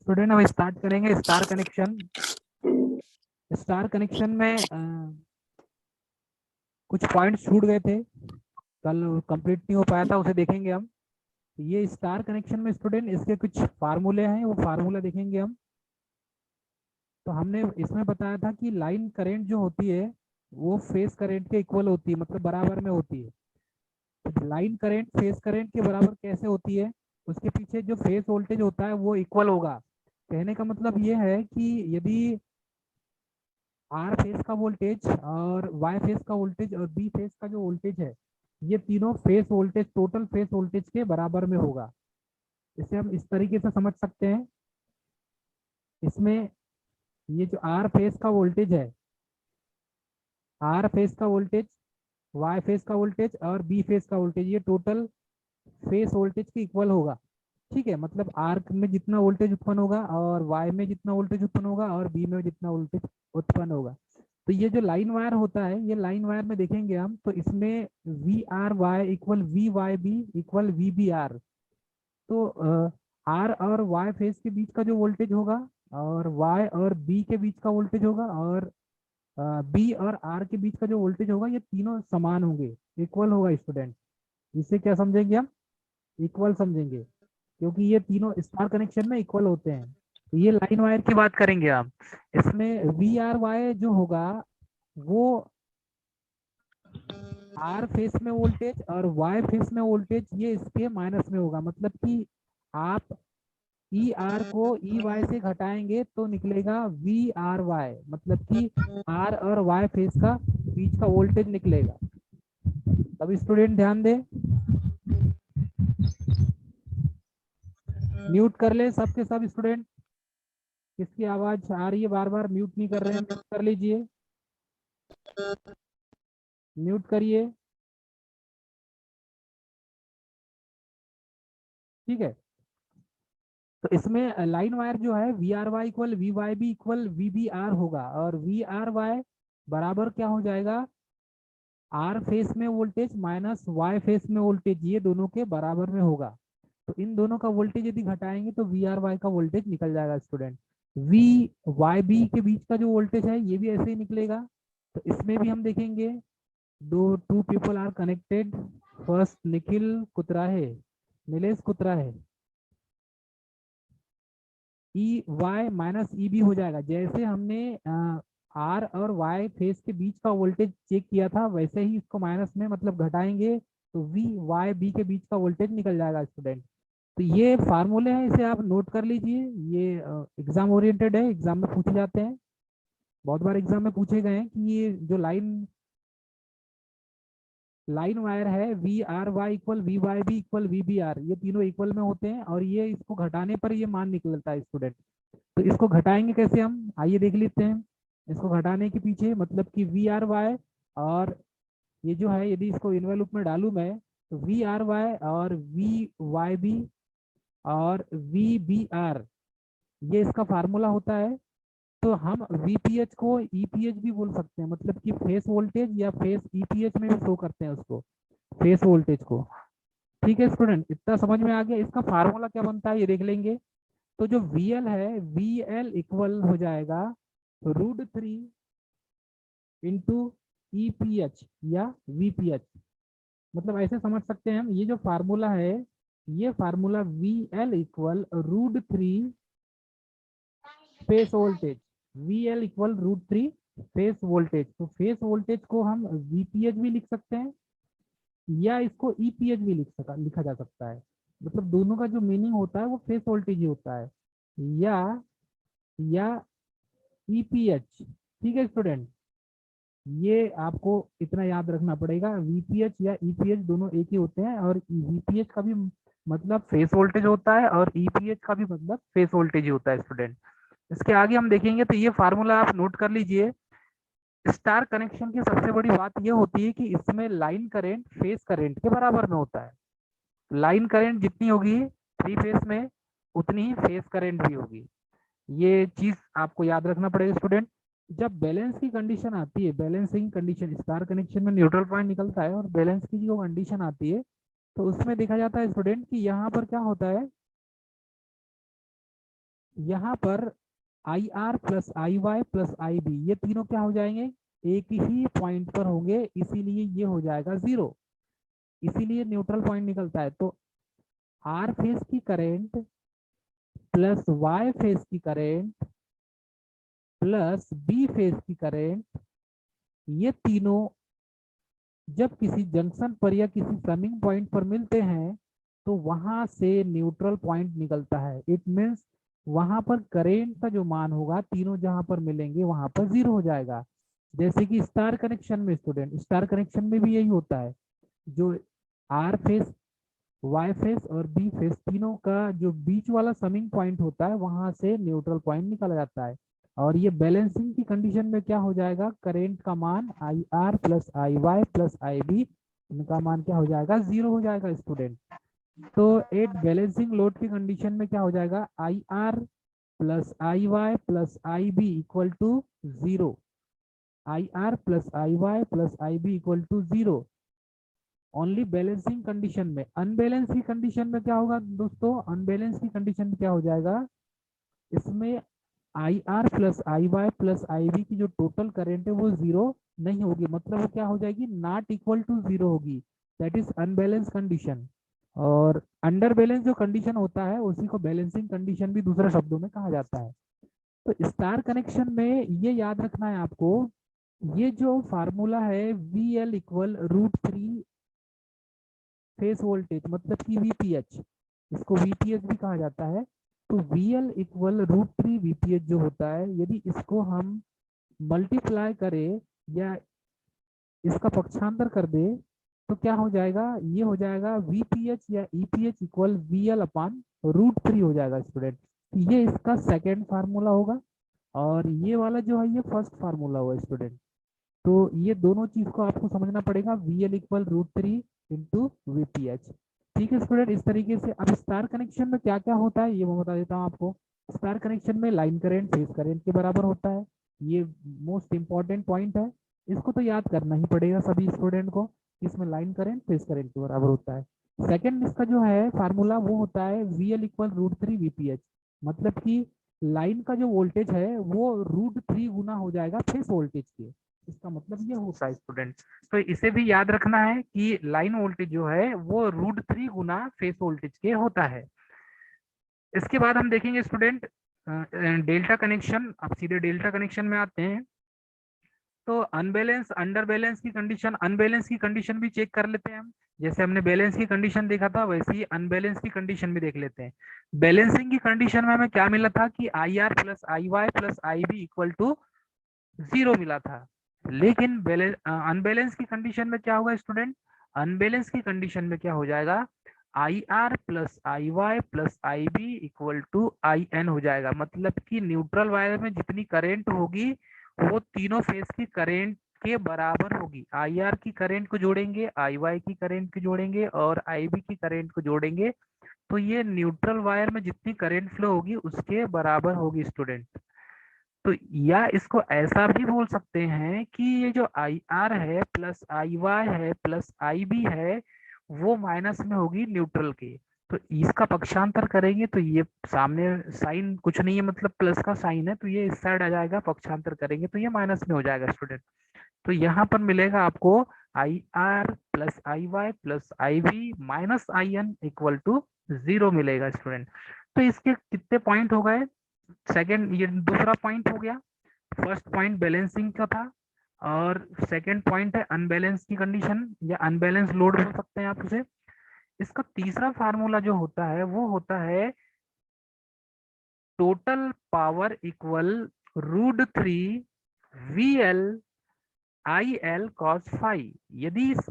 Student हम start करेंगे star connection. Star connection में कुछ पॉइंट्स छूट गए थे, कल कंप्लीट नहीं हो पाया था, उसे देखेंगे हम। ये स्टार कनेक्शन में स्टूडेंट इसके कुछ फार्मूले हैं, वो फार्मूला देखेंगे हम। तो हमने इसमें बताया था कि लाइन करंट जो होती है वो फेस करंट के इक्वल होती है, मतलब बराबर में होती है। तो लाइन करंट फेस करंट के बराबर कैसे होती है? उसके पीछे जो फेस वोल्टेज होता है वो इक्वल होगा। कहने का मतलब ये है कि यदि आर फेस का वोल्टेज और वाई फेस का वोल्टेज और बी फेस का जो वोल्टेज है, ये तीनों phase voltage total phase voltage के बराबर में होगा। इसे हम इस तरीके से समझ सकते हैं। इसमें ये जो आर फेस का वोल्टेज है, आर फेस का वोल्टेज, वाई फेस का वोल्टेज और बी फेस का वोल्टेज, ये टोटल फेस वोल्टेज के इक्वल होगा। ठीक है, मतलब आर में जितना वोल्टेज उत्पन्न होगा और वाई में जितना वोल्टेज उत्पन्न होगा और बी में जितना वोल्टेज उत्पन्न होगा। तो ये जो लाइन वायर होता है, ये लाइन वायर में देखेंगे हम, तो इसमें V R Y equal V Y B equal V B R. तो आर और वाई फेस के बीच का जो वोल्टेज होगा और वाई और बी के बीच का वोल्टेज होगा और बी और आर के बीच का जो वोल्टेज होगा, ये तीनों समान होंगे, इक्वल होगा स्टूडेंट। इसे क्या समझेंगे हम? इक्वल समझेंगे, क्योंकि ये तीनों स्टार कनेक्शन में इक्वल होते हैं। तो ये लाइन वायर की बात करेंगे हम। इसमें वी आर वाई जो होगा वो आर फेस में वोल्टेज और वाई फेस में वोल्टेज ये इसके माइनस में होगा। मतलब कि आप ई आर को ई वाई से घटाएंगे तो निकलेगा वी आर वाई, मतलब कि आर और वाई फेस का बीच का वोल्टेज निकलेगा। तब स्टूडेंट ध्यान दें, म्यूट कर ले सबके सब स्टूडेंट। किसकी आवाज आ रही है बार बार म्यूट नहीं कर रहे हैं, म्यूट कर लीजिए, म्यूट करिए। ठीक है, तो इसमें लाइन वायर जो है V R Y equal V Y B equal V B R होगा, और वी आर वाई बराबर क्या हो जाएगा? आर फेस में वोल्टेज माइनस वाई फेस में वोल्टेज, ये दोनों के बराबर में होगा। तो इन दोनों का वोल्टेज यदि घटाएंगे तो वी आर वाई का वोल्टेज निकल जाएगा स्टूडेंट। वी वाई बी के बीच का जो वोल्टेज है ये भी ऐसे ही निकलेगा। तो इसमें भी हम देखेंगे, दो two people are connected, first Nikhil Kutrahe, Nilesh Kutrahe, E Y minus E B हो जाएगा। जैसे हमने आर और वाई फेस के बीच का वोल्टेज चेक किया था, वैसे ही इसको माइनस में मतलब घटाएंगे तो वी वाई बी के बीच का वोल्टेज निकल जाएगा स्टूडेंट। तो ये फार्मूले हैं, इसे आप नोट कर लीजिए। ये एग्जाम ओरिएंटेड है, एग्जाम में पूछे जाते हैं, बहुत बार एग्जाम में पूछे गए हैं कि ये जो लाइन वायर है V R Y equal V Y B equal V B R, ये तीनों इक्वल में होते हैं और ये इसको घटाने पर ये मान निकलता है स्टूडेंट। तो इसको घटाएंगे कैसे हम, आइए देख लेते हैं। इसको घटाने के पीछे मतलब कि वी आर वाई और ये जो है, यदि इसको इनवॉल्यूप में डालूं मैं, तो वी आर वाई और वी वाई बी और वी बी आर, ये इसका फार्मूला होता है। तो हम वीपीएच को ईपीएच भी बोल सकते हैं, मतलब कि फेस वोल्टेज या फेस ईपीएच में भी शो करते हैं उसको, फेस वोल्टेज को। ठीक है स्टूडेंट, इतना समझ में आ गया? इसका फार्मूला क्या बनता है ये देख लेंगे। तो जो VL है, VL इक्वल हो जाएगा √3 इंटू EPH या VPH। मतलब ऐसे समझ सकते हैं हम, ये जो फार्मूला है, ये formula VL equal √3 phase voltage, VL equal √3 phase voltage. तो फेस वोल्टेज को हम VPH भी लिख सकते हैं या इसको EPH भी लिखा जा सकता है। मतलब दोनों का जो मीनिंग होता है वो फेस वोल्टेज ही होता है, या EPH। ठीक है स्टूडेंट, ये आपको इतना याद रखना पड़ेगा, VPH या EPH दोनों एक ही होते हैं, और VPH का भी मतलब फेस वोल्टेज होता है और EPH का भी मतलब फेस वोल्टेज ही होता है स्टूडेंट। इसके आगे हम देखेंगे, तो ये फार्मूला आप नोट कर लीजिए। स्टार कनेक्शन की सबसे बड़ी बात ये होती है कि इसमें लाइन करंट फेस करंट के बराबर में होता है। लाइन करंट जितनी होगी थ्री फेस में, उतनी ही फेस करंट भी होगी। ये चीज आपको याद रखना पड़ेगा स्टूडेंट। जब बैलेंस की कंडीशन आती है, बैलेंसिंग कंडीशन, स्टार कनेक्शन में न्यूट्रल पॉइंट निकलता है और बैलेंस की जो कंडीशन आती है, तो उसमें देखा जाता है स्टूडेंट कि यहाँ पर क्या होता है, यहाँ पर I R plus I Y plus I B ये तीनों क्या हो जाएंगे, एक ही पॉइंट पर होंगे, इसीलिए ये हो जाएगा 0, इसीलिए न्यूट्रल पॉइंट निकलता है। तो आर फेज की करेंट प्लस वाई फेज की करेंट प्लस बी फेज की करेंट, ये तीनों जब किसी जंक्शन पर या किसी समिंग पॉइंट पर मिलते हैं तो वहां से न्यूट्रल पॉइंट निकलता है। इट मीन्स वहां पर करेंट का जो मान होगा तीनों जहां पर मिलेंगे वहां पर 0 हो जाएगा। जैसे कि स्टार कनेक्शन में स्टूडेंट, स्टार कनेक्शन में भी यही होता है, जो आर फेस वाई फेस और बी फेस तीनों का जो बीच वाला समिंग पॉइंट होता है वहां से न्यूट्रल पॉइंट निकल जाता है। और ये बैलेंसिंग की कंडीशन में क्या हो जाएगा, करेंट का मान I R plus I Y plus I B, इनका मान क्या हो जाएगा, 0 हो जाएगा स्टूडेंट। तो एट बैलेंसिंग लोड की कंडीशन में क्या हो जाएगा, I R plus I Y plus I B equal to 0, I R plus I Y plus I B equal to 0 only balancing condition में। अनबैलेंस की कंडीशन में क्या होगा दोस्तों, अनबैलेंस की कंडीशन में क्या हो जाएगा, इसमें I R plus I Y plus I B की जो टोटल करेंट है वो 0 नहीं होगी, मतलब वो क्या हो जाएगी, नॉट इक्वल टू 0 होगी, दैट इज अनबैलेंस कंडीशन। और अंडर बैलेंस जो कंडीशन होता है उसी को बैलेंसिंग कंडीशन भी दूसरे शब्दों में कहा जाता है। तो स्टार कनेक्शन में ये याद रखना है आपको, ये जो फार्मूला है V L equal root 3 phase voltage मतलब कि वीपीएच, इसको वीपीएच भी कहा जाता है। तो वीएल इक्वल रूट 3 वीपीएच जो होता है, यदि इसको हम मल्टीप्लाई करें या इसका पक्षांतर कर दे तो क्या हो जाएगा, ये हो जाएगा वीपीएच या ईपीएच इक्वल वीएल अपान रूट 3 हो जाएगा स्टूडेंट। ये इसका सेकेंड फार्मूला होगा और ये वाला जो है ये फर्स्ट फार्मूला होगा स्टूडेंट। तो ये दोनों चीज को आपको समझना पड़ेगा, V L equal root 3 into VPH. ठीक है स्टूडेंट, इस तरीके से। अब स्टार कनेक्शन में क्या क्या होता है ये मैं बता देता हूँ आपको। स्टार कनेक्शन में लाइन करंट फेज करंट के बराबर होता है, ये मोस्ट इंपॉर्टेंट पॉइंट है, इसको तो याद करना ही पड़ेगा सभी स्टूडेंट को, इसमें लाइन करंट फेज करंट के बराबर होता है। सेकेंड इसका जो है फार्मूला वो होता है V L equal root 3 VPH, मतलब कि लाइन का जो वोल्टेज है वो रूट 3 गुना हो जाएगा फेस वोल्टेज के, इसका मतलब ये होता है स्टूडेंट। तो इसे भी याद रखना है कि लाइन वोल्टेज जो है वो रूट 3 गुना फेस वोल्टेज के होता है। इसके बाद हम देखेंगे स्टूडेंट डेल्टा कनेक्शन। अब सीधे डेल्टा कनेक्शन में आते हैं। तो अनबैलेंस अंडर बैलेंस की कंडीशन, अनबैलेंस की कंडीशन भी चेक कर लेते हैं हम। जैसे हमने बैलेंस की कंडीशन देखा था वैसे ही अनबैलेंस की कंडीशन भी देख लेते हैं। बैलेंसिंग की कंडीशन में हमें क्या मिला था कि I R plus I Y plus I B equal to 0 मिला था। लेकिन अनबैलेंस की कंडीशन में क्या होगा स्टूडेंट, अनबैलेंस की कंडीशन में क्या हो जाएगा, I R plus I Y plus I B equal to I N हो जाएगा, मतलब कि न्यूट्रल वायर में जितनी करंट होगी वो तीनों फेज की करंट के बराबर होगी। आई आर की करंट को जोड़ेंगे, आई वाई की करंट को जोड़ेंगे और आई बी की करंट को जोड़ेंगे तो ये न्यूट्रल वायर में जितनी करंट फ्लो होगी उसके बराबर होगी स्टूडेंट। तो या इसको ऐसा भी बोल सकते हैं कि ये जो आई आर है प्लस आई वाई है प्लस आई बी है वो माइनस में होगी न्यूट्रल के। तो इसका पक्षांतर करेंगे तो ये सामने साइन कुछ नहीं है, मतलब प्लस का साइन है तो ये इस साइड आ जाएगा, पक्षांतर करेंगे तो ये माइनस में हो जाएगा स्टूडेंट। तो यहाँ पर मिलेगा आपको I R plus I Y plus I B minus I N equal to 0 मिलेगा स्टूडेंट। तो इसके कितने पॉइंट हो गए, सेकेंड ये दूसरा पॉइंट हो गया। फर्स्ट पॉइंट बैलेंसिंग का था और सेकेंड पॉइंट है अनबैलेंस की कंडीशन या अनबैलेंस लोड हो सकते हैं आप उसे। इसका तीसरा फार्मूला जो होता है वो होता है total power equal root 3 V L I L cos phi. यदि इस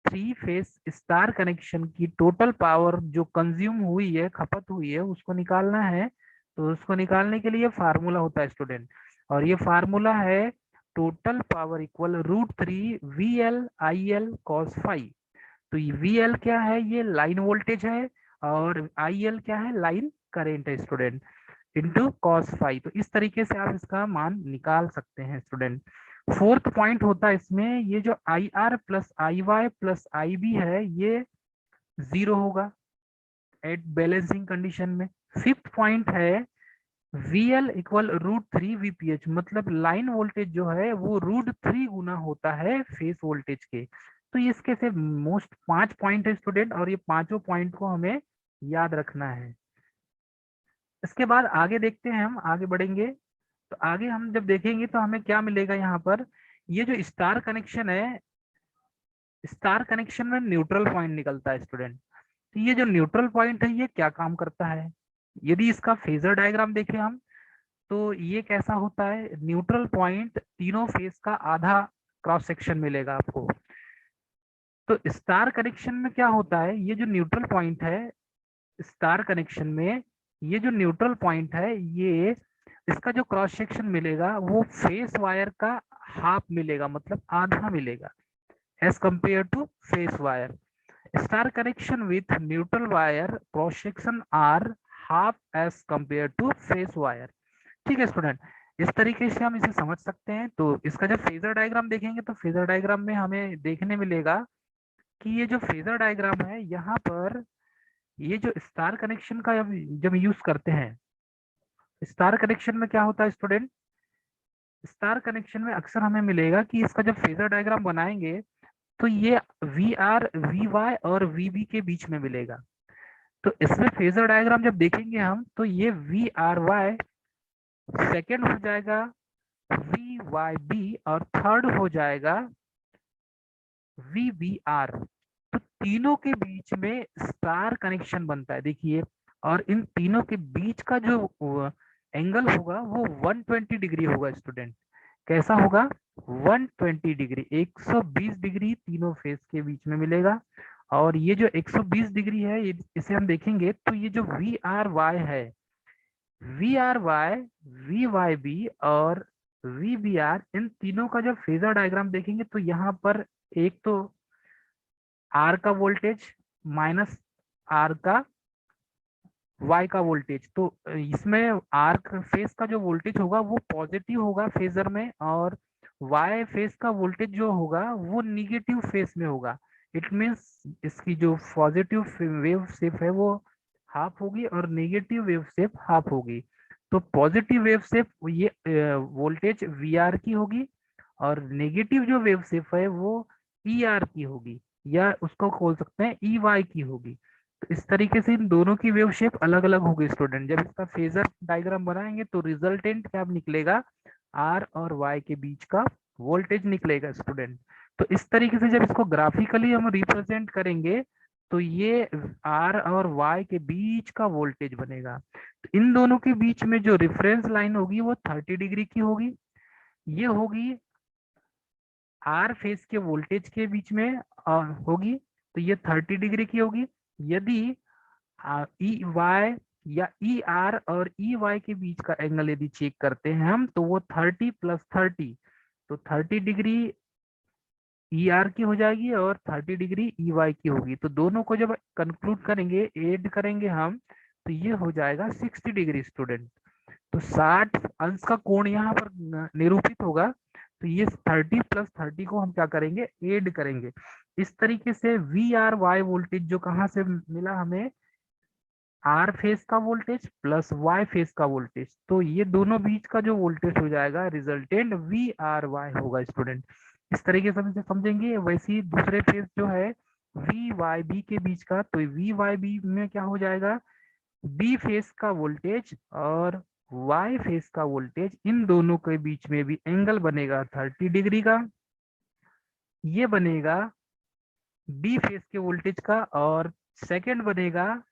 थ्री फेस स्टार कनेक्शन की टोटल पावर जो कंज्यूम हुई है, खपत हुई है, उसको निकालना है तो उसको निकालने के लिए फार्मूला होता है स्टूडेंट, और ये फार्मूला है total power equal root 3 V L I L cos phi. तो वी एल क्या है, ये लाइन वोल्टेज है और आई एल क्या है, लाइन करेंट है स्टूडेंट, इंटू कॉस फाई। तो इस तरीके से आप इसका मान निकाल सकते हैं स्टूडेंट। फोर्थ पॉइंट होता है इसमें ये जो I R plus I Y plus I B है ये 0 होगा एट बैलेंसिंग कंडीशन में। फिफ्थ पॉइंट है VL इक्वल √3 VPH, मतलब लाइन वोल्टेज जो है वो √3 गुना होता है फेस वोल्टेज के। तो ये इसके से मोस्ट 5 पॉइंट है स्टूडेंट, और ये पांचों पॉइंट को हमें याद रखना है। इसके बाद आगे देखते हैं, हम आगे बढ़ेंगे तो आगे हम जब देखेंगे तो हमें क्या मिलेगा यहाँ पर। ये जो स्टार कनेक्शन है, स्टार कनेक्शन में न्यूट्रल पॉइंट निकलता है स्टूडेंट। तो ये जो न्यूट्रल पॉइंट है ये क्या काम करता है, यदि इसका फेजर डायग्राम देखें हम, तो ये कैसा होता है। न्यूट्रल पॉइंट तीनों फेस का आधा क्रॉस सेक्शन मिलेगा आपको। तो स्टार कनेक्शन में क्या होता है, ये जो न्यूट्रल पॉइंट है स्टार कनेक्शन में, ये जो न्यूट्रल पॉइंट है ये, इसका जो क्रॉस सेक्शन मिलेगा वो फेस वायर का हाफ मिलेगा, मतलब आधा मिलेगा as compare to phase wire. Star connection with neutral wire cross section are half as compare to phase wire. ठीक है स्टूडेंट, इस तरीके से हम इसे समझ सकते हैं। तो इसका जब फेजर डायग्राम देखेंगे तो फेजर डायग्राम में हमें देखने मिलेगा कि ये जो फेजर डायग्राम है यहाँ पर, ये जो स्टार कनेक्शन का जब यूज करते हैं, स्टार कनेक्शन में क्या होता है स्टूडेंट, स्टार कनेक्शन में अक्सर हमें मिलेगा कि इसका जब फेजर डायग्राम बनाएंगे तो ये VR VY और VB के बीच में मिलेगा। तो इसमें फेजर डायग्राम जब देखेंगे हम तो ये VRY सेकेंड हो जाएगा VYB और थर्ड हो जाएगा VBR। तो तीनों के बीच में स्टार कनेक्शन बनता है देखिए, और इन तीनों के बीच का जो एंगल होगा वो 120 डिग्री होगा स्टूडेंट। कैसा होगा, 120 डिग्री, 120 डिग्री तीनों फेस के बीच में मिलेगा। और ये जो 120 डिग्री है इसे हम देखेंगे तो ये जो VRY है, VRY VYB और VBR, इन तीनों का जब फेजर डायग्राम देखेंगे तो यहाँ पर एक तो आर का वोल्टेज माइनस आर का वाई का वोल्टेज, तो इसमें आर फेस का जो वोल्टेज होगा वो पॉजिटिव होगा फेजर में, और वाई फेस का वोल्टेज जो होगा वो निगेटिव फेस में होगा। इट मीन्स इसकी जो पॉजिटिव वेव शेप है वो हाफ होगी और नेगेटिव वेव शेप हाफ होगी। तो पॉजिटिव वेव शेप ये वोल्टेज वी आर की होगी, और नेगेटिव जो वेव शेप है वो ई आर की होगी, या उसको बोल सकते हैं ई वाई की होगी। तो इस तरीके से इन दोनों की वेव शेप अलग अलग होगी स्टूडेंट। जब इसका फेजर डायग्राम बनाएंगे तो रिजल्टेंट क्या निकलेगा, आर और वाई के बीच का वोल्टेज निकलेगा स्टूडेंट। तो इस तरीके से जब इसको ग्राफिकली हम रिप्रेजेंट करेंगे तो ये आर और वाई के बीच का वोल्टेज बनेगा। तो इन दोनों के बीच में जो रेफरेंस लाइन होगी वो 30 डिग्री की होगी। ये होगी आर फेस के वोल्टेज के बीच में होगी, तो ये 30 डिग्री की होगी। यदि ई वाई या ई आर और ई वाई के बीच का एंगल यदि चेक करते हैं हम तो वो 30 + 30, तो 30 डिग्री ई आर की हो जाएगी और 30 डिग्री ई वाई की होगी। तो दोनों को जब कंक्लूड करेंगे, ऐड करेंगे हम, तो ये हो जाएगा 60 डिग्री स्टूडेंट। तो 60 अंश का कोण यहाँ पर निरूपित होगा। तो ये 30 + 30 को हम क्या करेंगे, ऐड करेंगे। इस तरीके से वी आर वाई वोल्टेज जो कहाँ से मिला हमें, आर फेस का वोल्टेज प्लस वाई फेस का वोल्टेज, तो ये दोनों बीच का जो वोल्टेज हो जाएगा रिजल्टेंट वी आर वाई होगा स्टूडेंट। इस तरीके से हम इसे समझेंगे। वैसे ही दूसरे फेस जो है वी वाई बी के बीच का, तो वी वाई बी में क्या हो जाएगा, बी फेस का वोल्टेज और वाई फेस का वोल्टेज, इन दोनों के बीच में भी एंगल बनेगा 30 डिग्री का। ये बनेगा बी फेस के वोल्टेज का, और सेकंड बनेगा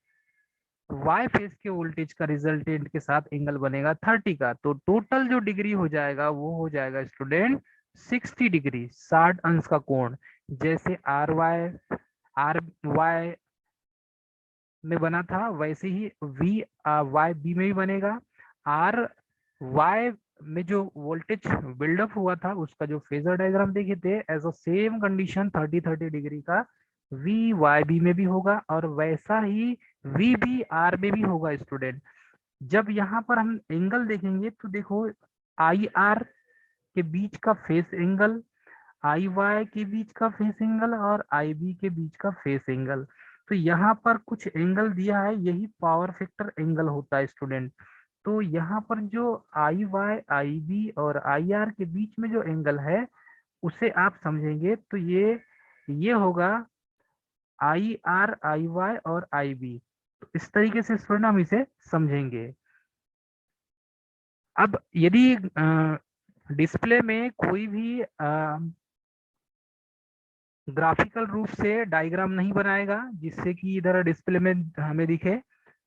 वाई फेस के वोल्टेज का रिजल्टेंट के साथ एंगल बनेगा 30 का। तो टोटल जो डिग्री हो जाएगा वो हो जाएगा स्टूडेंट 60 डिग्री, 60 अंश का कोण। जैसे आर वाई में बना था वैसे ही वी वाई बी में भी बनेगा। आर वाई में जो वोल्टेज बिल्डअप हुआ था उसका जो फेजर डायग्राम देखे थे as a same condition 30 degree का वी वाई बी में भी होगा, और वैसा ही वी बी आर में भी होगा स्टूडेंट। जब यहाँ पर हम एंगल देखेंगे तो देखो आई आर के बीच का फेस एंगल, आई वाई के बीच का फेस एंगल और आई बी के बीच का फेस एंगल। तो यहाँ पर कुछ एंगल दिया है, यही पावर फैक्टर एंगल होता है स्टूडेंट। तो यहाँ पर जो आई वाई आई बी और आई आर के बीच में जो एंगल है उसे आप समझेंगे तो ये होगा आई आर आई वाई और आई बी। तो इस तरीके से स्टूडेंट हम इसे समझेंगे। अब यदि डिस्प्ले में कोई भी ग्राफिकल रूप से डायग्राम नहीं बनाएगा जिससे कि इधर डिस्प्ले में हमें दिखे,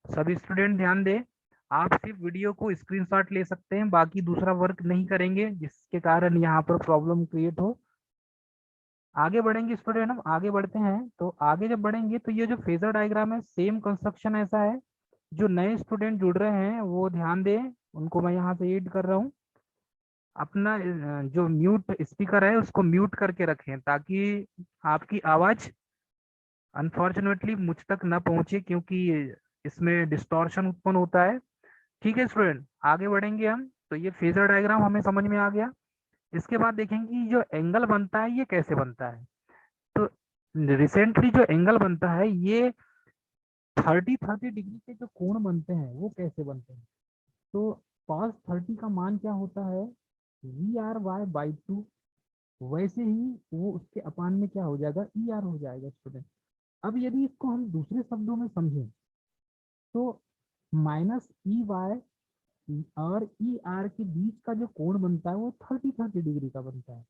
सभी स्टूडेंट ध्यान दें, आप सिर्फ वीडियो को स्क्रीनशॉट ले सकते हैं, बाकी दूसरा वर्क नहीं करेंगे जिसके कारण यहाँ पर प्रॉब्लम क्रिएट हो। आगे बढ़ेंगे स्टूडेंट, हम आगे बढ़ते हैं। तो आगे जब बढ़ेंगे तो ये जो फेजर डायग्राम है सेम कंस्ट्रक्शन ऐसा है। जो नए स्टूडेंट जुड़ रहे हैं वो ध्यान दें, उनको मैं यहाँ से ऐड कर रहा हूँ। अपना जो म्यूट स्पीकर है उसको म्यूट करके रखें ताकि आपकी आवाज अनफॉर्चुनेटली मुझ तक न पहुंचे, क्योंकि इसमें डिस्टॉर्शन उत्पन्न होता है। ठीक है स्टूडेंट, आगे बढ़ेंगे हम। तो ये फेजर डायग्राम हमें समझ में आ गया। इसके बाद देखेंगे कि जो एंगल बनता है ये कैसे बनता है। तो रिसेंटली जो एंगल बनता है ये 30 डिग्री के जो कोण बनते हैं वो कैसे बनते हैं। तो cos 30 का मान क्या होता है, वी आर वाई बाई 2। वैसे ही वो उसके अपान में क्या हो जाएगा, ई आर हो जाएगा स्टूडेंट। अब यदि इसको हम दूसरे शब्दों में समझें तो माइनस ई वाई और ई आर के बीच का जो कोण बनता है वो 30 डिग्री का बनता है।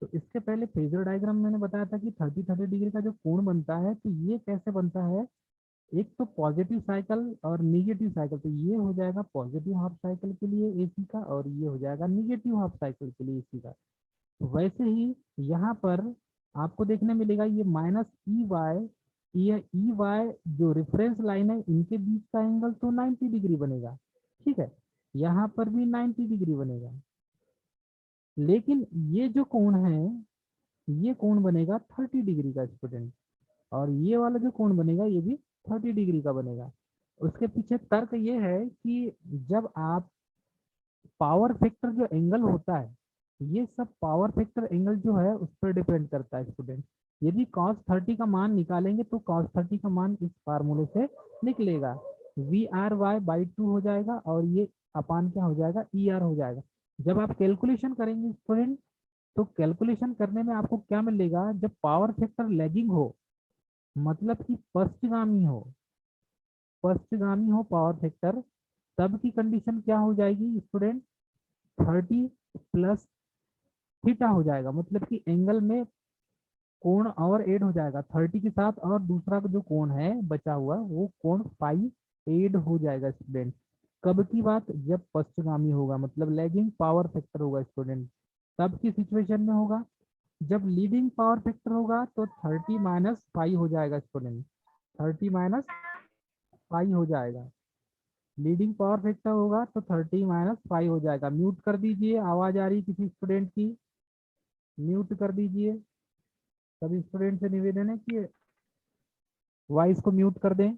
तो इसके पहले फेजर डायग्राम मैंने बताया था कि 30 डिग्री का जो कोण बनता है तो ये कैसे बनता है, एक तो पॉजिटिव साइकिल और निगेटिव साइकिल। तो ये हो जाएगा पॉजिटिव हाफ साइकिल के लिए एसी का और ये हो जाएगा निगेटिव हाफ साइकिल के लिए एसी का। वैसे ही यहाँ पर आपको देखने मिलेगा ये माइनस ई वाई, ये ई वाई जो रेफरेंस लाइन है इनके बीच का एंगल तो 90 डिग्री बनेगा। ठीक है, यहाँ पर भी 90 डिग्री बनेगा। लेकिन ये जो कोण है ये कोण बनेगा 30 डिग्री का स्टूडेंट, और ये वाला जो कोण बनेगा ये भी 30 डिग्री का बनेगा। उसके पीछे तर्क ये है कि जब आप पावर फैक्टर जो एंगल होता है ये सब पावर फैक्टर एंगल जो है उस पर डिपेंड करता है स्टूडेंट। यदि cos 30 का मान निकालेंगे तो cos 30 का मान इस फार्मूले से निकलेगा, वी आर वाई बाई 2 हो जाएगा और ये अपान क्या हो जाएगा, ई आर हो जाएगा। जब आप कैलकुलेशन करेंगे स्टूडेंट तो कैलकुलेशन करने में आपको क्या मिलेगा, जब पावर फैक्टर लैगिंग हो मतलब कि पश्चगामी हो पावर फैक्टर, तब की कंडीशन क्या हो जाएगी स्टूडेंट, 30 प्लस थीटा हो जाएगा। मतलब कि एंगल में कोण और ऐड हो जाएगा 30 के साथ, और दूसरा जो कोण है बचा हुआ वो कोण फाई ऐड हो जाएगा स्टूडेंट। कब की बात, जब पश्चगामी होगा मतलब लैगिंग पावर फैक्टर होगा स्टूडेंट, तब की सिचुएशन में होगा। जब लीडिंग पावर फैक्टर होगा तो 30 माइनस फाइव हो जाएगा स्टूडेंट, 30 माइनस फाइव हो जाएगा। लीडिंग पावर फैक्टर होगा तो 30 माइनस फाइव हो जाएगा। म्यूट कर दीजिए, आवाज आ रही किसी स्टूडेंट की, म्यूट कर दीजिए। सभी स्टूडेंट से निवेदन है कि वॉइस को म्यूट कर दें।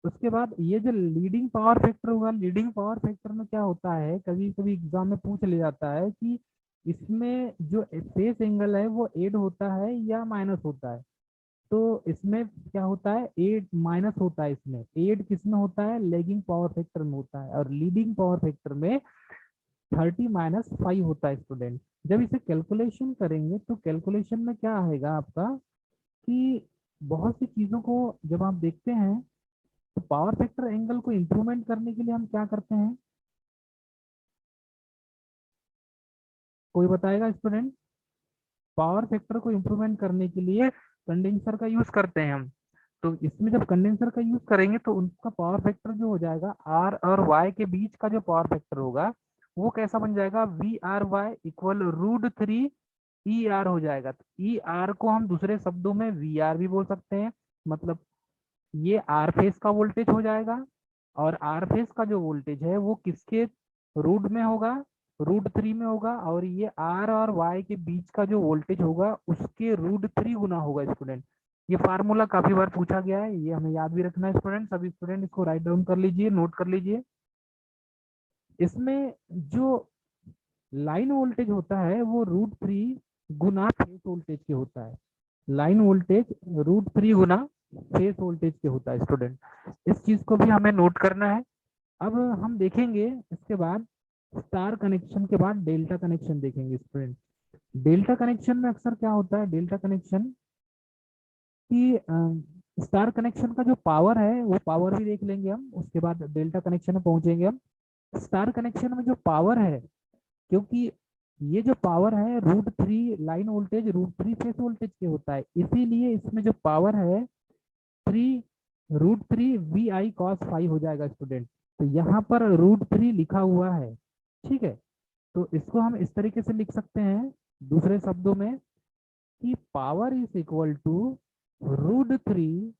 उसके बाद ये जो लीडिंग पावर फैक्टर होगा, लीडिंग पावर फैक्टर में क्या होता है, कभी कभी एग्जाम में पूछ लिया जाता है कि इसमें जो फेस एंगल है वो ऐड होता है या माइनस होता है। तो इसमें क्या होता है, एड माइनस होता है। इसमें एड किस में होता है, लेगिंग पावर फैक्टर में होता है, और लीडिंग पावर फैक्टर में 30 माइनस फाइव होता है स्टूडेंट। जब इसे कैलकुलेशन करेंगे तो कैलकुलेशन में क्या आएगा आपका कि बहुत सी चीजों को जब आप देखते हैं तो पावर फैक्टर एंगल को इंप्रूवमेंट करने के लिए हम क्या करते हैं, कोई बताएगा स्टूडेंट। पावर फैक्टर को इंप्रूवमेंट करने के लिए कंडेंसर का यूज करते हैं हम। तो इसमें जब कंडेंसर का यूज करेंगे तो उनका पावर फैक्टर जो हो जाएगा आर और वाई के बीच का जो पावर फैक्टर होगा वो कैसा बन जाएगा, V R Y equal √3 E R हो जाएगा। तो ई आर को हम दूसरे शब्दों में वी आर भी बोल सकते हैं। मतलब ये आर फेस का वोल्टेज हो जाएगा, और आर फेस का जो वोल्टेज है वो किसके रूट में होगा, √3 में होगा, और ये आर और वाई के बीच का जो वोल्टेज होगा उसके √3 गुना होगा स्टूडेंट। ये फार्मूला काफी बार पूछा गया है, ये हमें याद भी रखना है स्टूडेंट। सभी स्टूडेंट इसको राइट डाउन कर लीजिए, नोट कर लीजिए। इसमें जो लाइन वोल्टेज होता है वो √3 गुना फेस वोल्टेज के होता है। लाइन वोल्टेज √3 गुना फेस वोल्टेज के होता है स्टूडेंट। इस चीज को भी हमें नोट करना है। अब हम देखेंगे इसके बाद स्टार कनेक्शन के बाद डेल्टा कनेक्शन देखेंगे स्टूडेंट। डेल्टा कनेक्शन में अक्सर क्या होता है, डेल्टा कनेक्शन की स्टार कनेक्शन का जो पावर है वो पावर भी देख लेंगे हम, उसके बाद डेल्टा कनेक्शन में पहुंचेंगे हम। स्टार कनेक्शन में जो पावर है, क्योंकि ये जो पावर है √3 लाइन वोल्टेज √3 फेस वोल्टेज के होता है, इसीलिए इसमें जो पावर है 3 √3 VI cos फाई हो जाएगा स्टूडेंट। तो यहाँ पर √3 लिखा हुआ है, ठीक है। तो इसको हम इस तरीके से लिख सकते हैं दूसरे शब्दों में कि power is equal to √3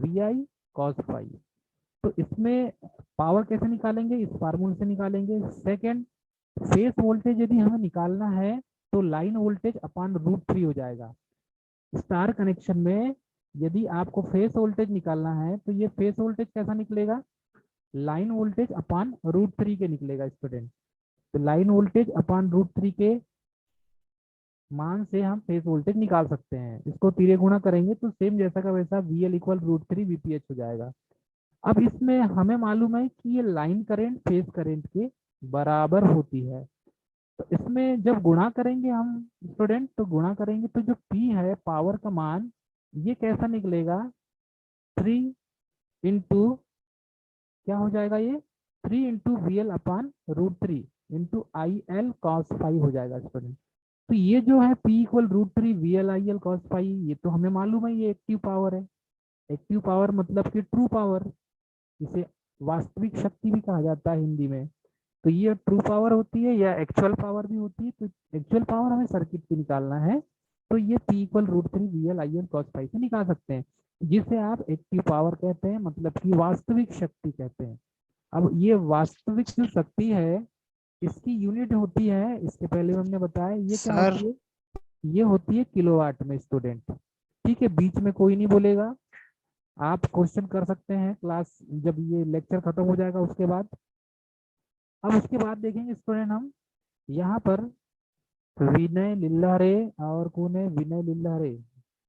VI cos phi. तो इसमें पावर कैसे निकालेंगे, इस फार्मूले से निकालेंगे। सेकंड, फेस वोल्टेज यदि हमें निकालना है तो लाइन वोल्टेज अपॉन √3 हो जाएगा। स्टार कनेक्शन में यदि आपको फेस वोल्टेज निकालना है तो ये फेस वोल्टेज कैसा निकलेगा, लाइन वोल्टेज अपॉन √3 के निकलेगा स्टूडेंट। तो लाइन वोल्टेज अपॉन √3 के मान से हम फेस वोल्टेज निकाल सकते हैं। इसको तिरे गुणा करेंगे तो सेम जैसा का वैसा VL इक्वल √3 VPH हो जाएगा। अब इसमें हमें मालूम है कि ये लाइन करंट फेस करंट के बराबर होती है। तो इसमें जब गुणा करेंगे हम स्टूडेंट, तो गुणा करेंगे तो जो P है पावर का मान, ये कैसा निकलेगा, 3 क्या हो जाएगा ये, 3 VL upon √3 IL cos phi हो जाएगा स्टूडेंट। तो ये जो है P equal √3 VL IL cos phi, ये तो हमें मालूम है ये एक्टिव पावर है। एक्टिव पावर मतलब कि ट्रू पावर, इसे वास्तविक शक्ति भी कहा जाता है हिंदी में। तो ये ट्रू पावर होती है या एक्चुअल पावर भी होती है। तो एक्चुअल पावर हमें सर्किट की निकालना है, तो ये P equal √3 VL IL cos phi से निकाल सकते हैं, जिसे आप एक्टिव पावर कहते हैं, मतलब कि वास्तविक शक्ति कहते हैं। अब ये वास्तविक जो शक्ति है इसकी यूनिट होती है, इसके पहले हमने बताया ये क्या सर होती है, ये होती है किलोवाट में स्टूडेंट। ठीक है, बीच में कोई नहीं बोलेगा, आप क्वेश्चन कर सकते हैं क्लास जब ये लेक्चर खत्म हो जाएगा उसके बाद। अब उसके बाद देखेंगे स्टूडेंट हम यहाँ पर विनय लिल्लारे, और कौन है विनय लिल्लारे,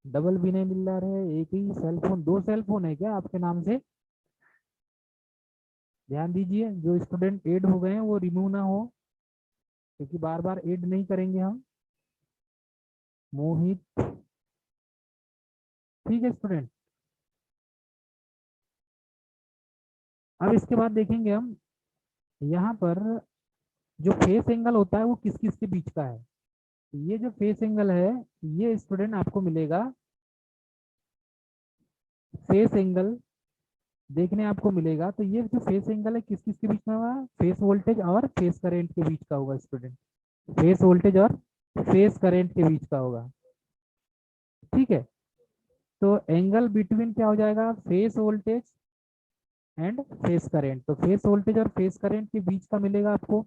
डबल विनय लिल्लारे, एक ही सेल फोन, दो सेल फोन है क्या आपके नाम से, ध्यान दीजिए जो स्टूडेंट ऐड हो गए हैं वो रिमूव ना हो, क्योंकि बार बार ऐड नहीं करेंगे हम। मोहित, ठीक है स्टूडेंट। अब इसके बाद देखेंगे हम यहाँ पर जो फेस एंगल होता है वो किस किस के बीच का है। ये जो फेस एंगल है ये स्टूडेंट आपको मिलेगा, फेस एंगल देखने आपको मिलेगा। तो ये जो फेस एंगल है किस किस के बीच में होगा, फेस वोल्टेज और फेस करंट के बीच का होगा स्टूडेंट। फेस वोल्टेज और फेस करंट के बीच का होगा, ठीक है। तो एंगल बिटवीन क्या हो जाएगा, phase voltage and face current. तो फेस वोल्टेज और फेस करंट के बीच का मिलेगा आपको।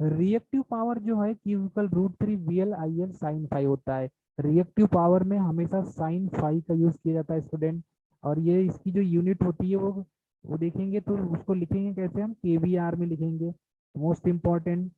रिएक्टिव पावर जो है Q equal √3 VL IL sine phi होता है। रिएक्टिव पावर में हमेशा साइन फाई का यूज किया जाता है स्टूडेंट। और ये इसकी जो यूनिट होती है वो देखेंगे तो उसको लिखेंगे कैसे, हम KVR में लिखेंगे, मोस्ट इम्पॉर्टेंट,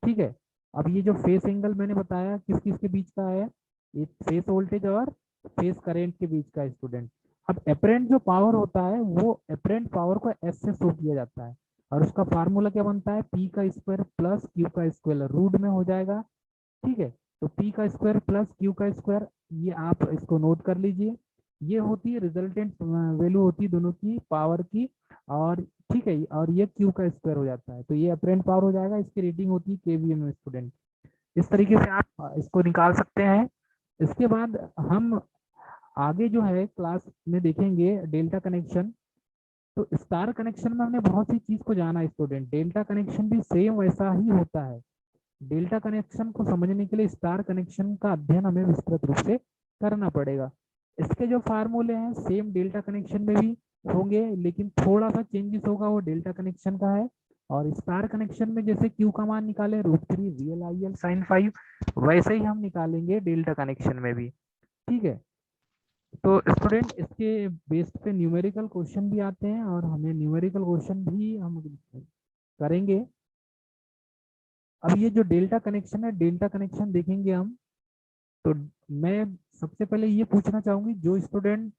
ठीक है। अब ये जो फेस एंगल मैंने बताया किस किस के बीच का है, ये फेस वोल्टेज और फेस करंट के बीच का है स्टूडेंट। अब एपरेंट जो पावर होता है वो एपरेंट पावर को एस से शो किया जाता है, और उसका फार्मूला क्या बनता है, P का स्क्वायर प्लस Q का स्क्वायर रूट में हो जाएगा, ठीक है। तो P का स्क्वायर प्लस Q का स्क्वायर, ये आप इसको नोट कर लीजिए। ये होती है रिजल्टेंट वैल्यू होती है दोनों की पावर की, और ठीक है, और ये Q का स्क्वायर हो जाता है। तो ये अप्रेंट पावर हो जाएगा, इसकी रेटिंग होती है KVA में स्टूडेंट। इस तरीके से आप इसको निकाल सकते हैं। इसके बाद हम आगे जो है क्लास में देखेंगे डेल्टा कनेक्शन। तो स्टार कनेक्शन में हमने बहुत सी चीज को जाना स्टूडेंट, डेल्टा कनेक्शन भी सेम वैसा ही होता है। डेल्टा कनेक्शन को समझने के लिए स्टार कनेक्शन का अध्ययन हमें विस्तृत रूप से करना पड़ेगा। इसके जो फार्मूले हैं सेम डेल्टा कनेक्शन में भी होंगे, लेकिन थोड़ा सा चेंजेस होगा, वो डेल्टा कनेक्शन का है। और स्टार कनेक्शन में जैसे Q का मान निकाले √3 VL IL साइन फाई, वैसे ही हम निकालेंगे डेल्टा कनेक्शन में भी, ठीक है। तो स्टूडेंट इसके बेस पे न्यूमेरिकल क्वेश्चन भी आते हैं, और हमें न्यूमेरिकल क्वेश्चन भी हम करेंगे। अब ये जो डेल्टा कनेक्शन है, डेल्टा कनेक्शन देखेंगे हम। तो मैं सबसे पहले ये पूछना चाहूंगी, जो स्टूडेंट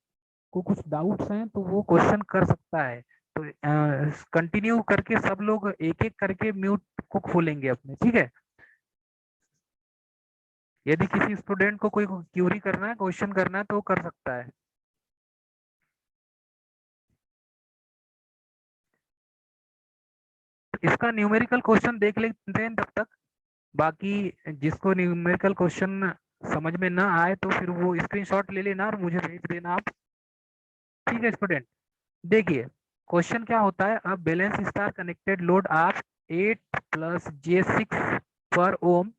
को कुछ डाउट्स हैं तो वो क्वेश्चन कर सकता है। तो कंटिन्यू करके सब लोग एक एक करके म्यूट को खोलेंगे अपने, ठीक है। यदि किसी स्टूडेंट को कोई क्यूरी करना है, क्वेश्चन करना है, तो वो कर सकता है। इसका न्यूमेरिकल क्वेश्चन देख लेते हैं तब तक। बाकी जिसको न्यूमेरिकल क्वेश्चन समझ में ना आए तो फिर वो स्क्रीनशॉट ले लेना और मुझे भेज देना आप, ठीक है स्टूडेंट। देखिए क्वेश्चन क्या होता है, अब balance star connected load of 8 plus J6 पर ओम,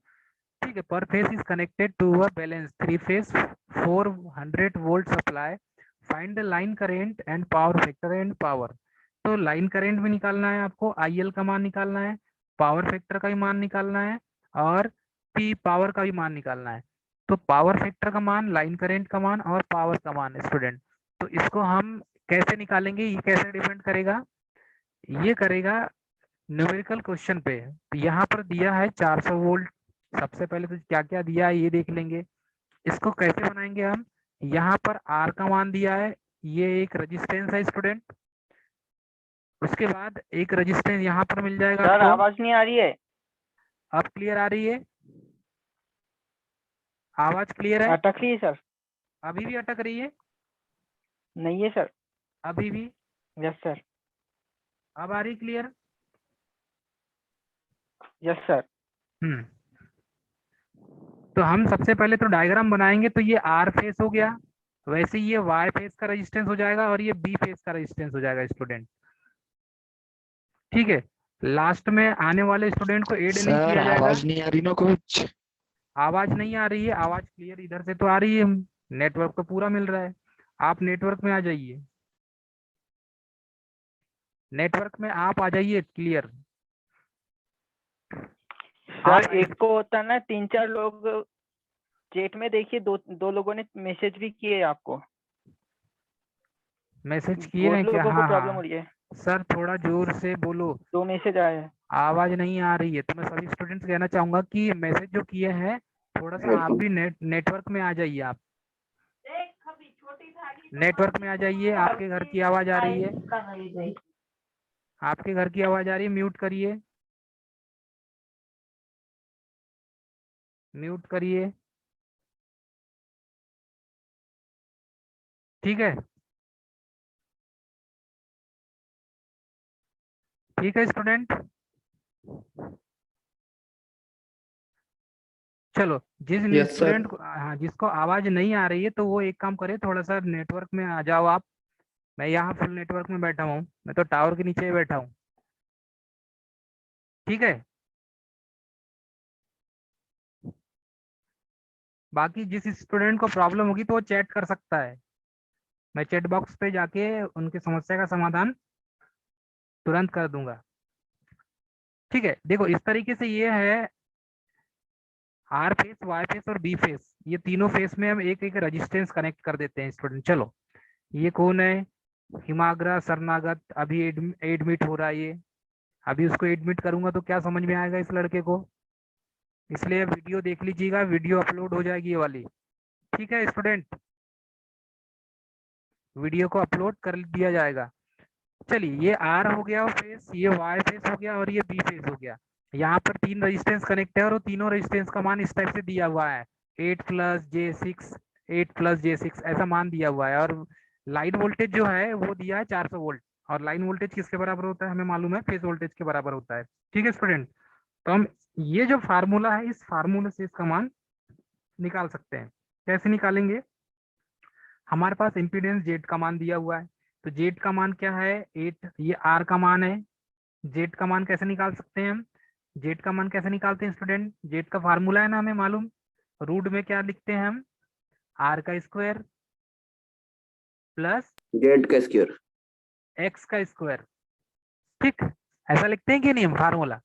ठीक है, per phase is connected to a balance 3 phase 400 volt supply, find the line current and power factor and power. तो लाइन करेंट भी निकालना है आपको, IL का मान निकालना है, पावर फैक्टर का भी मान निकालना है, और P पावर का भी मान निकालना है। तो पावर फैक्टर का मान, लाइन करेंट का मान और पावर का मान स्टूडेंट, तो इसको हम कैसे निकालेंगे, ये कैसे डिपेंड करेगा, ये करेगा न्यूमेरिकल क्वेश्चन पे। तो यहाँ पर दिया है 400 वोल्ट। सबसे पहले तो क्या क्या दिया है ये देख लेंगे। इसको कैसे बनाएंगे हम, यहाँ पर R का मान दिया है, ये एक रेजिस्टेंस है स्टूडेंट। उसके बाद एक रेजिस्टेंस यहाँ पर मिल जाएगा सर आपको। आवाज नहीं आ रही है। अब क्लियर आ रही है, आवाज क्लियर है? अटक रही है सर। अभी भी अटक रही है? नहीं है सर। अभी भी? Yes sir. अब आ रही क्लियर? Yes sir. तो हम सबसे पहले तो डायग्राम बनाएंगे। तो ये R फेस हो गया, वैसे ही ये Y फेस का रेजिस्टेंस हो जाएगा और ये B फेस का रेजिस्टेंस हो जाएगा स्टूडेंट, ठीक है। लास्ट में आने वाले स्टूडेंट को ऐड नहीं किया जाएगा। आवाज नहीं आ रही ना कुछ? आवाज नहीं आ रही है? आवाज क्लियर इधर से तो आ रही है, नेटवर्क तो पूरा मिल रहा है। आप नेटवर्क में आ जाइए, नेटवर्क में आप आ जाइए क्लियर। सर एक को होता है ना, 3-4 लोग चैट में देखिए, दो लोगों ने मैसेज भी किए आपको। मैसेज किए बहुत हैं क्या? लोगों को हाँ प्रॉब्लम हो हाँ रही है। सर, थोड़ा जोर से बोलो, 2 मैसेज आए हैं। आवाज नहीं आ रही है। तो मैं सभी स्टूडेंट्स कहना चाहूंगा कि मैसेज जो किए हैं, थोड़ा सा आप भी नेटवर्क में आ जाइए। आप नेटवर्क में आ जाइए, आपके घर की आवाज आ रही है, आपके घर की आवाज आ रही है, म्यूट करिए, म्यूट करिए, ठीक है, ठीक है स्टूडेंट। चलो, जिस यस सर। स्टूडेंट को, हाँ, जिसको आवाज नहीं आ रही है तो वो एक काम करे, थोड़ा सा नेटवर्क में आ जाओ आप। मैं यहाँ फुल नेटवर्क में बैठा हूँ, मैं तो टावर के नीचे ही बैठा हूँ, ठीक है। बाकी जिस स्टूडेंट को प्रॉब्लम होगी तो वो चैट कर सकता है, मैं चैट बॉक्स पे जाके उनकी समस्या का समाधान तुरंत कर दूंगा, ठीक है। देखो इस तरीके से ये है, R फेस, Y फेस और B फेस, ये तीनों फेस में हम एक एक रेजिस्टेंस कनेक्ट कर देते हैं स्टूडेंट। चलो, ये कौन है? हिमाग्रा शरणागत, अभी एडमिट हो रहा है ये। अभी उसको एडमिट करूंगा तो क्या समझ में आएगा इस लड़के को, इसलिए वीडियो देख लीजिएगा, वीडियो अपलोड हो जाएगी ये वाली, ठीक है स्टूडेंट, वीडियो को अपलोड कर दिया जाएगा। चलिए, ये R हो गया फेस, ये Y फेस हो गया और ये B फेस हो गया। यहाँ पर 3 रेजिस्टेंस कनेक्ट है और तीनों रेजिस्टेंस का मान इस टाइप से दिया हुआ है, 8 प्लस J6, 8 प्लस J6 ऐसा मान दिया हुआ है। और लाइन वोल्टेज जो है वो दिया है 400 वोल्ट, और लाइन वोल्टेज किसके बराबर होता है हमें मालूम है, फेज वोल्टेज के बराबर होता है, ठीक है स्टूडेंट। तो हम ये जो फार्मूला है, इस फार्मूले से इसका मान निकाल सकते हैं। कैसे निकालेंगे? हमारे पास इम्पीडेंस जेड का मान दिया हुआ है, तो जेड का मान क्या है? 8, ये R का मान है। जेड का मान कैसे निकाल सकते हैं हम? जेड का मान कैसे निकालते हैं स्टूडेंट? जेड का फार्मूला है ना हमें मालूम, रूट में क्या लिखते हैं हम? R का स्क्वायर प्लस जेड का स्क्वायर। X का स्क्वायर, ठीक, ऐसा लिखते हैं कि नहीं हम फार्मूला?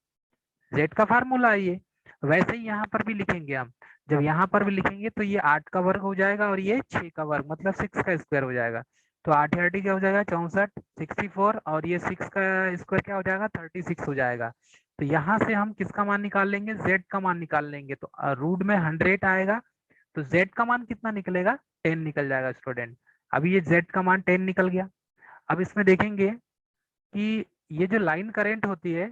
जेड का फार्मूला है ये। वैसे ही यहाँ पर भी लिखेंगे हम, जब यहाँ पर भी लिखेंगे तो ये 8 का वर्ग हो जाएगा और ये 6 का वर्ग, मतलब 6 का स्क्वायर हो जाएगा। तो 8 8 क्या हो जाएगा? 64, 64, और ये 6 का स्क्वायर क्या हो जाएगा? 36 हो जाएगा। तो यहाँ से हम किसका मान निकाल लेंगे? जेड का मान निकाल लेंगे। तो रूट में 100 आएगा, तो z का मान कितना निकलेगा, 10 निकल जाएगा स्टूडेंट। अभी ये z का मान 10 निकल गया। अब इसमें देखेंगे कि ये जो लाइन करंट होती है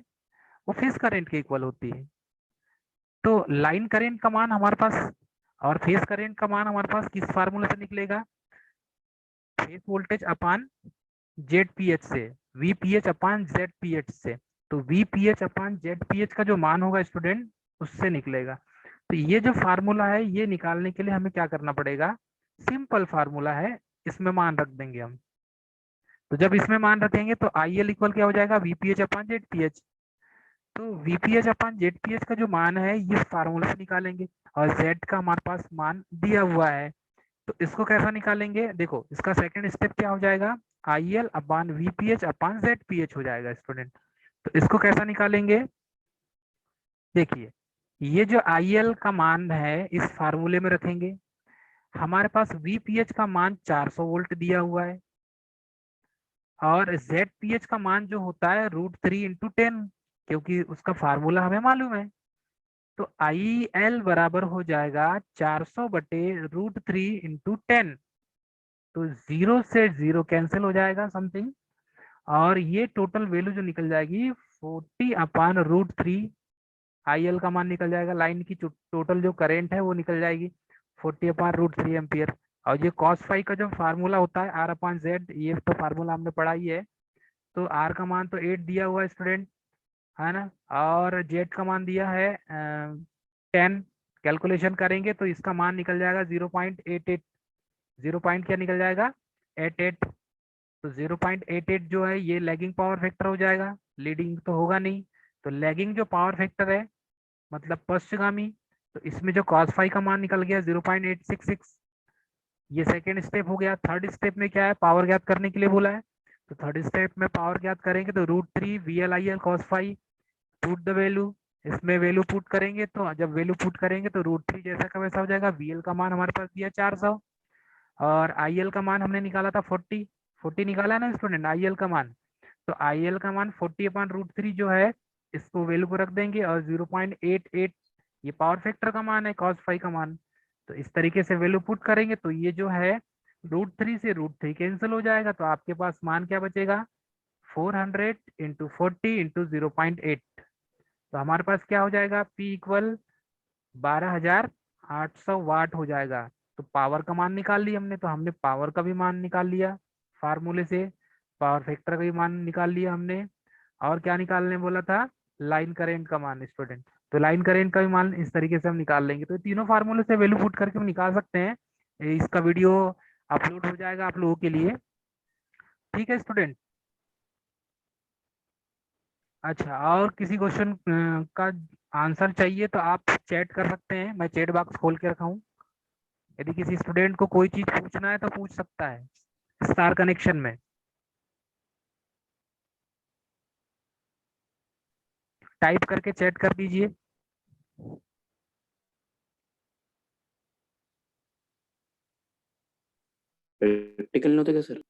वो फेज करंट के इक्वल होती है। तो लाइन करंट का मान हमारे पास और फेज करंट का मान हमारे पास किस फार्मूले से निकलेगा, फेज वोल्टेज अपान ZPH से, VPH अपान ZPH से। तो VPH अपान ZPH का जो मान होगा स्टूडेंट उससे निकलेगा। तो ये जो फार्मूला है ये निकालने के लिए हमें क्या करना पड़ेगा, सिंपल फार्मूला है, इसमें मान रख देंगे हम। तो जब इसमें मान रखेंगे तो IL इक्वल क्या हो जाएगा, VPH अपान ZPH। तो VPH अपान ZPH का जो मान है ये फार्मूला से निकालेंगे, और Z का हमारे पास मान दिया हुआ है। तो इसको कैसा निकालेंगे, देखो इसका सेकंड स्टेप क्या हो जाएगा, IL अपान VPH अपान ZPH हो जाएगा स्टूडेंट। तो इसको कैसा निकालेंगे, देखिए ये जो IL का मान है इस फार्मूले में रखेंगे, हमारे पास VPH का मान 400 वोल्ट दिया हुआ है, और ZPH का मान जो होता है √3 × 10, क्योंकि उसका फार्मूला हमें मालूम है। तो IL बराबर हो जाएगा 400 बटे √3 × 10। तो 0 से 0 कैंसिल हो जाएगा समथिंग, और ये टोटल वैल्यू जो निकल जाएगी 40 अपान √3। IL का मान निकल जाएगा, लाइन की टोटल जो करंट है वो निकल जाएगी 40 अपान √3 एम्पियर। और ये cos फाई का जो फार्मूला होता है R अपान Z, ये तो फार्मूला हमने पढ़ा ही है। तो R का मान तो 8 दिया हुआ है स्टूडेंट, है ना, और Z का मान दिया है 10। कैलकुलेशन करेंगे तो इसका मान निकल जाएगा 0.88। 0 पॉइंट क्या निकल जाएगा, 88। तो 0.88 जो है ये लैगिंग पावर फैक्टर हो जाएगा, लीडिंग तो होगा नहीं। तो लैगिंग जो पावर फैक्टर है मतलब पश्चगामी, तो इसमें जो cos फाई का मान निकल गया 0.866। ये सेकेंड स्टेप हो गया। थर्ड स्टेप में क्या है, पावर ज्ञात करने के लिए बोला है। तो थर्ड स्टेप में पावर ज्ञात करेंगे तो √3 VL/IL cos phi, put the value, इसमें वैल्यू पुट करेंगे। तो जब वैल्यू पुट करेंगे तो √3 जैसा का वैसा हो जाएगा। VL का मान हमारे पास दिया 400, और IL का मान हमने निकाला था 40 निकाला है ना स्टूडेंट IL का मान। तो IL का मान 40 अपान √3 जो है इसको वैल्यू को रख देंगे, और 0.88 ये पावर फैक्टर का मान है, cos फाई का मान। तो इस तरीके से वैल्यू पुट करेंगे तो ये जो है √3 से √3 कैंसिल हो जाएगा। तो आपके पास मान क्या बचेगा, 400 × 40 × 0.8। तो हमारे पास क्या हो जाएगा, P इक्वल 12,800 वाट हो जाएगा। तो पावर का मान निकाल लिया हमने, तो हमने पावर का भी मान निकाल लिया फार्मूले से, पावर फैक्टर का भी मान निकाल लिया हमने, और क्या निकालने बोला था, लाइन करंट का मान स्टूडेंट। तो लाइन करंट का भी मान इस तरीके से हम निकाल लेंगे। तो तीनों फार्मूले से वैल्यू पुट करके हम निकाल सकते हैं। इसका वीडियो अपलोड हो जाएगा आप लोगों के लिए, ठीक है स्टूडेंट। अच्छा, और किसी क्वेश्चन का आंसर चाहिए तो आप चैट कर सकते हैं, मैं चैट बॉक्स खोल के रखा हूँ। यदि किसी स्टूडेंट को कोई चीज पूछना है तो पूछ सकता है स्टार कनेक्शन में। टाइप करके चैट कर दीजिए। प्रैक्टिकल नहीं होता क्या सर?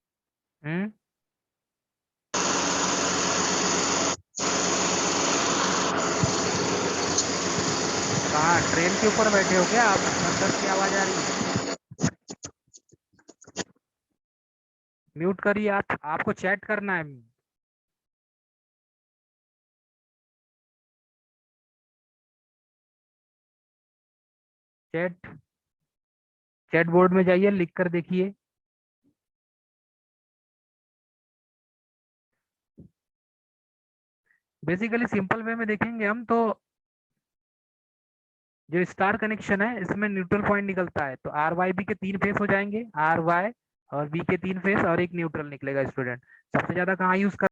कहाँ, ट्रेन के ऊपर बैठे हो क्या आप, अंदर की आवाज आ रही है? म्यूट करिए आप, आपको चैट करना है। चैट चैट बोर्ड में जाइए, लिख कर देखिए। बेसिकली सिंपल वे में देखेंगे हम तो जो स्टार कनेक्शन है इसमें न्यूट्रल पॉइंट निकलता है, तो RYB के 3 फेस हो जाएंगे, RY और B के 3 फेस और एक न्यूट्रल निकलेगा स्टूडेंट। सबसे ज्यादा कहाँ यूज